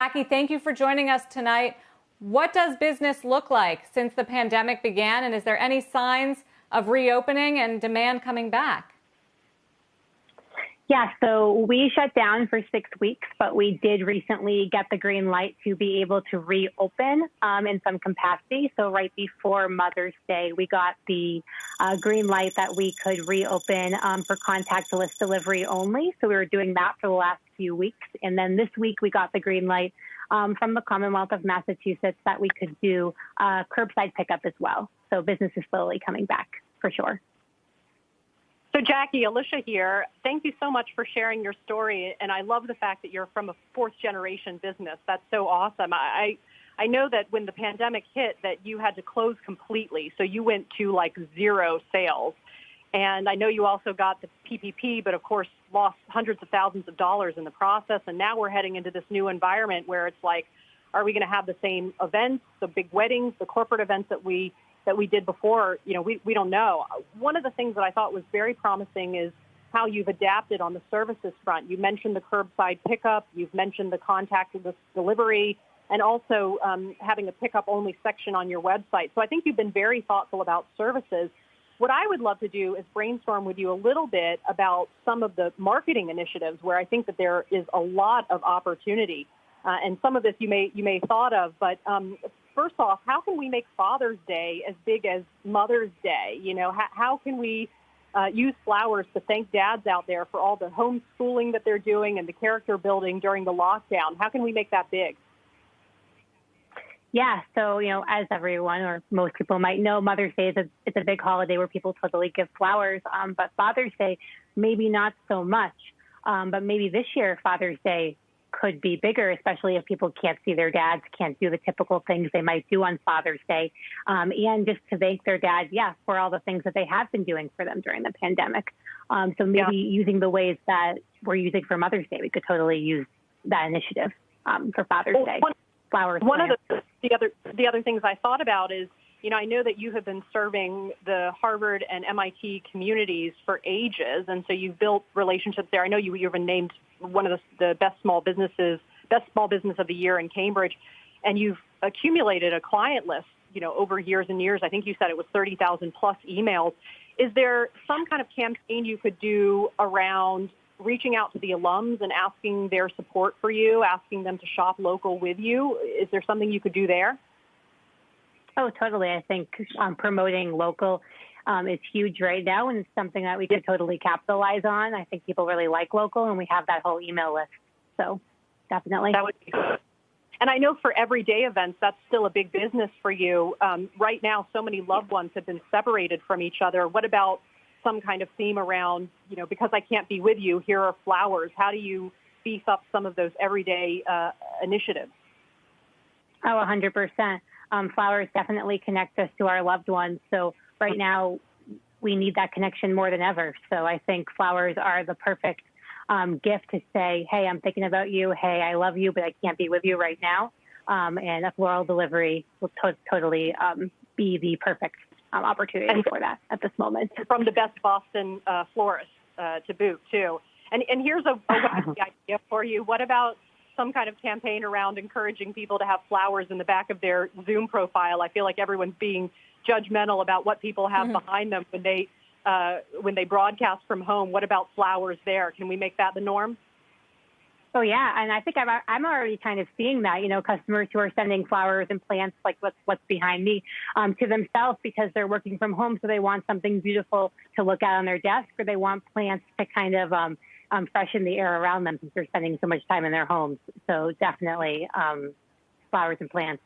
Jackie, thank you for joining us tonight. What does business look like since the pandemic began, and is there any signs of reopening and demand coming back? Yeah, so we shut down for 6 weeks, but we did recently get the green light to be able to reopen in some capacity. So right before Mother's Day, we got the green light that we could reopen for contactless delivery only. So we were doing that for the last few weeks. And then this week we got the green light from the Commonwealth of Massachusetts that we could do curbside pickup as well. So business is slowly coming back for sure. So Jackie, Alicia here. Thank you so much for sharing your story. And I love the fact that you're from a fourth generation business. That's so awesome. I know that when the pandemic hit that you had to close completely. So you went to like zero sales. And I know you also got the PPP, but of course lost hundreds of thousands of dollars in the process. And now we're heading into this new environment where it's like, are we going to have the same events, the big weddings, the corporate events that we did before? You know, we don't know. One of the things that I thought was very promising is how you've adapted on the services front. You mentioned the curbside pickup, you've mentioned the contactless delivery, and also having a pickup-only section on your website. So I think you've been very thoughtful about services. What I would love to do is brainstorm with you a little bit about some of the marketing initiatives where I think that there is a lot of opportunity. And some of this you may thought of, but first off, how can we make Father's Day as big as Mother's Day? You know, how can we use flowers to thank dads out there for all the homeschooling that they're doing and the character building during the lockdown? How can we make that big? Yeah, so, you know, as everyone or most people might know, Mother's Day it's a big holiday where people totally give flowers, but Father's Day, maybe not so much. But maybe this year, Father's Day could be bigger, especially if people can't see their dads, can't do the typical things they might do on Father's Day, and just to thank their dad, for all the things that they have been doing for them during the pandemic. So maybe using the ways that we're using for Mother's Day, we could totally use that initiative for Father's Day. Flowers. One of the other things I thought about is, you know, I know that you have been serving the Harvard and MIT communities for ages, and so you've built relationships there. I know you've been named one of the best small business of the year in Cambridge, and you've accumulated a client list, you know, over years and years. I think you said it was 30,000 plus emails. Is there some kind of campaign you could do around reaching out to the alums and asking their support for you, asking them to shop local with you? Is there something you could do there? Oh, totally. I think promoting local is huge right now, and it's something that we could totally capitalize on. I think people really like local, and we have that whole email list. So definitely. That would be good. And I know for everyday events, that's still a big business for you. Right now, so many loved ones have been separated from each other. What about some kind of theme around, you know, because I can't be with you, here are flowers? How do you beef up some of those everyday initiatives? Oh, 100%. Flowers definitely connect us to our loved ones. So right now, we need that connection more than ever. So I think flowers are the perfect gift to say, hey, I'm thinking about you. Hey, I love you, but I can't be with you right now. And a floral delivery will totally be the perfect opportunity for that at this moment. From the best Boston florist to boot, too. And here's a wacky idea for you. What about some kind of campaign around encouraging people to have flowers in the back of their Zoom profile? I feel like everyone's being judgmental about what people have behind them when they broadcast from home. What about flowers there? Can we make that the norm? Oh, yeah. And I think I'm already kind of seeing that, you know, customers who are sending flowers and plants like what's behind me to themselves because they're working from home. So they want something beautiful to look at on their desk, or they want plants to kind of freshen the air around them since they're spending so much time in their homes. So definitely flowers and plants.